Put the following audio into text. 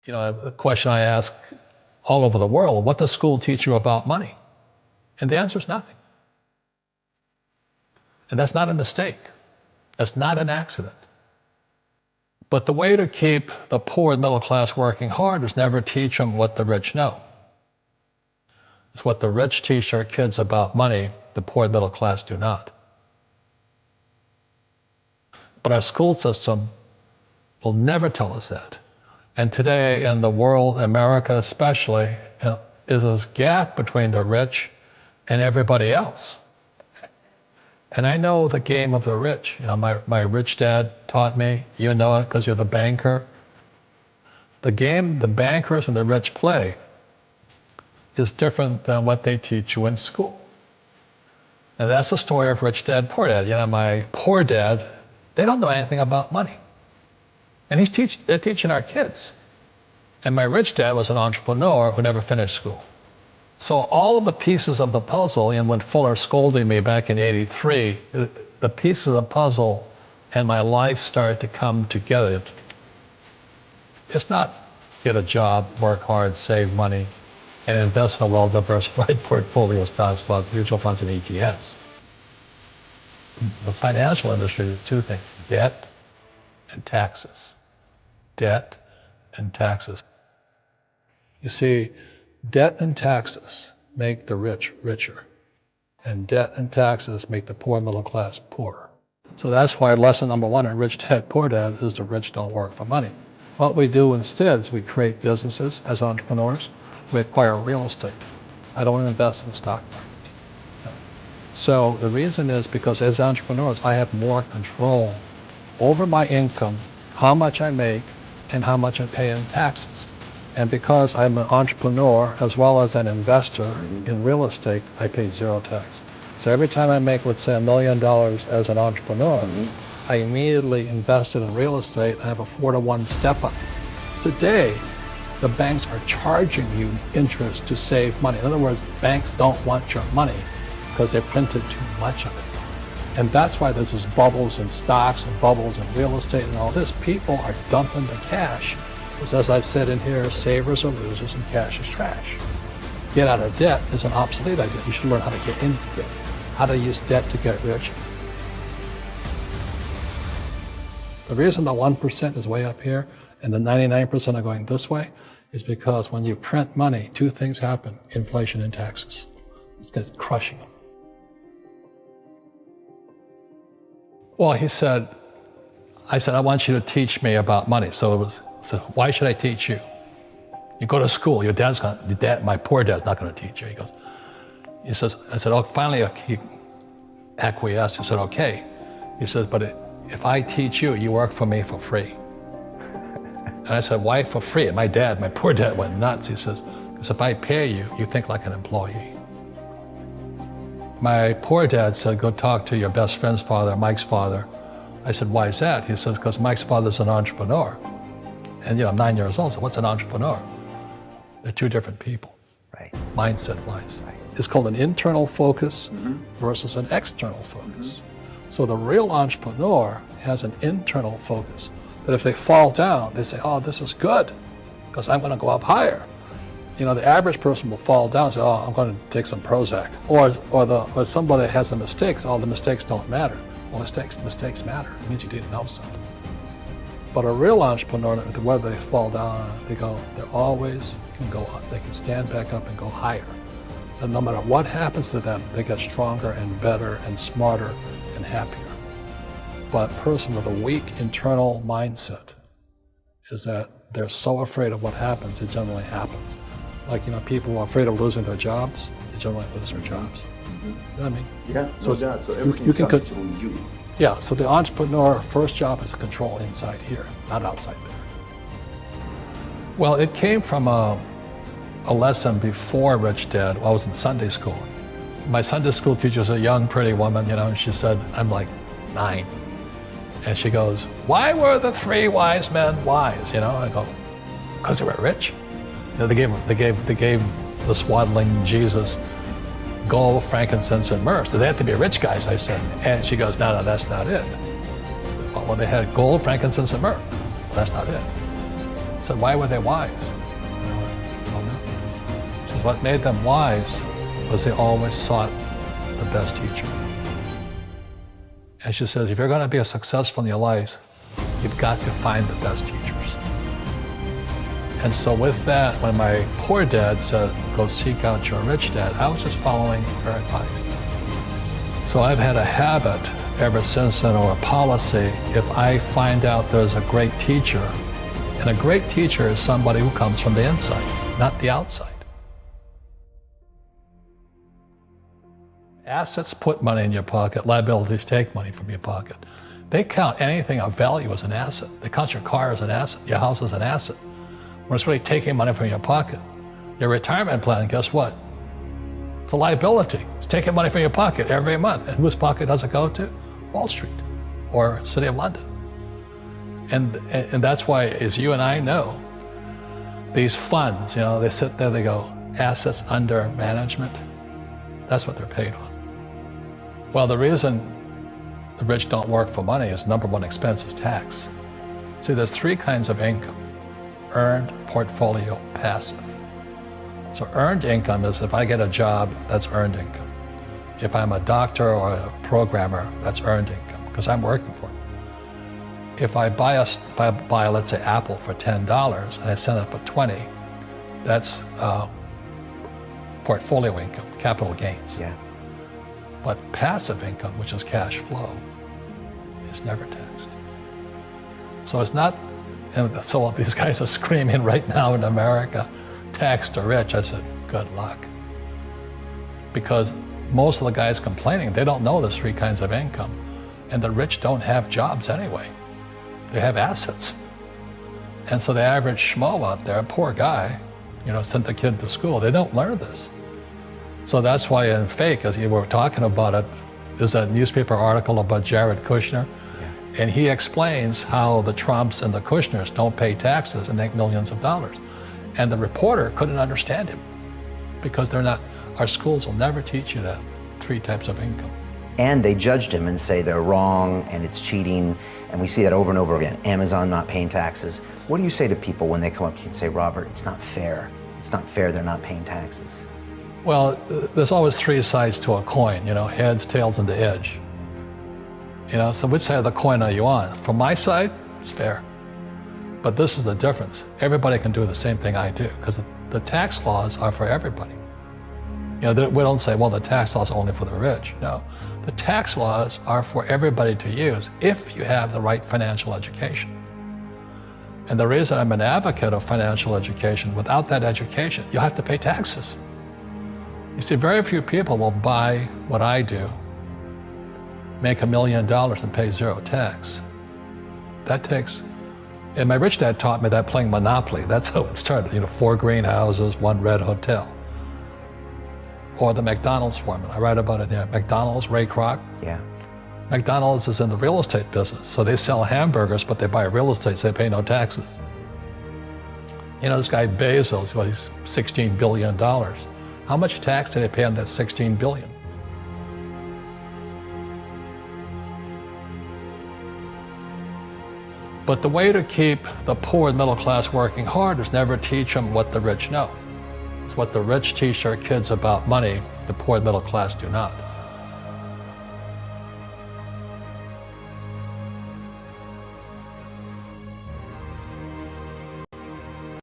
A question I ask all over the world, what does school teach you about money? And the answer is nothing. And that's not a mistake. That's not an accident. But the way to keep the poor and middle class working hard is never teach them what the rich know. It's what the rich teach their kids about money, the poor and middle class do not. But our school system will never tell us that. And today in the world, America especially, is this gap between the rich and everybody else. And I know the game of the rich. My rich dad taught me, you know it because you're the banker. The game the bankers and the rich play is different than what they teach you in school. And that's the story of rich dad, poor dad. My poor dad, they don't know anything about money. And they're teaching our kids. And my rich dad was an entrepreneur who never finished school. So all of the pieces of the puzzle, and when Fuller scolded me back in '83, the pieces of the puzzle and my life started to come together. It's not get a job, work hard, save money, and invest in a well-diversified portfolio of stocks, bonds, mutual funds, and ETFs. The financial industry is two things: debt and taxes. Debt and taxes. You see, debt and taxes make the rich richer, and debt and taxes make the poor middle class poorer. So that's why lesson number one in Rich Dad, Poor Dad is the rich don't work for money. What we do instead is we create businesses as entrepreneurs. We acquire real estate. I don't invest in the stock market. So the reason is because as entrepreneurs, I have more control over my income, how much I make, and how much I pay in taxes. And because I'm an entrepreneur as well as an investor in real estate, I pay zero tax. So every time I make, let's say, $1 million as an entrepreneur, I immediately invested in real estate. I have a 4-to-1 step up. Today, the banks are charging you interest to save money. In other words, banks don't want your money because they printed too much of it. And that's why there's this bubbles in stocks and bubbles in real estate and all this. People are dumping the cash. Because as I said in here, savers are losers and cash is trash. Get out of debt is an obsolete idea. You should learn how to get into debt, how to use debt to get rich. The reason the 1% is way up here and the 99% are going this way is because when you print money, two things happen: inflation and taxes. It's crushing them. Well, I said, I want you to teach me about money. So why should I teach you? You go to school, my poor dad's not going to teach you. I said, oh, finally he acquiesced. He said, okay. He says, but if I teach you, you work for me for free. And I said, why for free? And my poor dad went nuts. He says, because if I pay you, you think like an employee. My poor dad said, go talk to your best friend's father, Mike's father. I said, why is that? He says, because Mike's father's an entrepreneur. And I'm 9 years old, so what's an entrepreneur? They're two different people, right? Mindset-wise. Right. It's called an internal focus versus an external focus. So the real entrepreneur has an internal focus. But if they fall down, they say, oh, this is good, because I'm going to go up higher. The average person will fall down and say, oh, I'm going to take some Prozac. Or somebody has a mistake, so, oh, the mistakes don't matter. Well, mistakes matter. It means you didn't know something. But a real entrepreneur, whether they fall down, they always can go up. They can stand back up and go higher. And no matter what happens to them, they get stronger and better and smarter and happier. But a person with a weak internal mindset is that they're so afraid of what happens, it generally happens. Like, people who are afraid of losing their jobs, they generally lose their jobs. You know what I mean? Yeah, so everything you can control you. Yeah, so the entrepreneur first job is to control inside here, not outside there. Well, it came from a lesson before Rich Dad. I was in Sunday school. My Sunday school teacher was a young, pretty woman, and she said, I'm like 9. And she goes, why were the 3 wise men wise? I go, because they were rich. They gave the swaddling Jesus gold, frankincense, and myrrh. So they had to be rich guys, I said. And she goes, no, that's not it. Well, they had gold, frankincense, and myrrh. That's not it. said, why were they wise? I don't know. She says, what made them wise was they always sought the best teacher. And she says, if you're going to be successful in your life, you've got to find the best teachers. And so with that, when my poor dad said, go seek out your rich dad, I was just following her advice. So I've had a habit ever since then, or a policy, if I find out there's a great teacher, and a great teacher is somebody who comes from the inside, not the outside. Assets put money in your pocket, liabilities take money from your pocket. They count anything of value as an asset. They count your car as an asset, your house as an asset. When it's really taking money from your pocket. Your retirement plan, guess what? It's a liability. It's taking money from your pocket every month. And whose pocket does it go to? Wall Street or City of London. And that's why, as you and I know, these funds, you know, they sit there, they go, assets under management. That's what they're paid on. Well, the reason the rich don't work for money is number one expense is tax. See, there's three kinds of income: earned, portfolio, passive. So earned income is if I get a job, that's earned income. If I'm a doctor or a programmer, that's earned income because I'm working for it. If I buy, let's say, Apple for $10 and I sell it for $20, that's portfolio income, capital gains. Yeah. But passive income, which is cash flow, is never taxed. So it's not, and so these guys are screaming right now in America, tax the rich. I said, good luck. Because most of the guys complaining, they don't know there's three kinds of income. And the rich don't have jobs anyway. They have assets. And so the average schmo out there, poor guy, you know, sent the kid to school, they don't learn this. So that's why in Fake, as you were talking about it, there's a newspaper article about Jared Kushner. And he explains how the Trumps and the Kushners don't pay taxes and make millions of dollars. And the reporter couldn't understand him because they're not, our schools will never teach you that, three types of income. And they judged him and say they're wrong and it's cheating. And we see that over and over again. Amazon not paying taxes. What do you say to people when they come up to you and say, Robert, it's not fair. It's not fair they're not paying taxes? Well, there's always three sides to a coin, you know, heads, tails, and the edge. You know, so which side of the coin are you on? From my side, it's fair. But this is the difference. Everybody can do the same thing I do because the tax laws are for everybody. You know, we don't say, well, the tax laws are only for the rich. No, the tax laws are for everybody to use if you have the right financial education. And the reason I'm an advocate of financial education, without that education, you have to pay taxes. You see, very few people will buy what I do, make $1 million and pay zero tax. That takes, and my rich dad taught me that playing Monopoly. That's how it started, you know, 4 greenhouses, 1 red hotel. Or the McDonald's formula, I write about it here. McDonald's, Ray Kroc. Yeah. McDonald's is in the real estate business. So they sell hamburgers, but they buy real estate, so they pay no taxes. You know, this guy Bezos, well, he's $16 billion. How much tax did they pay on that $16 billion? But the way to keep the poor and middle class working hard is never teach them what the rich know. It's what the rich teach their kids about money, the poor and middle class do not.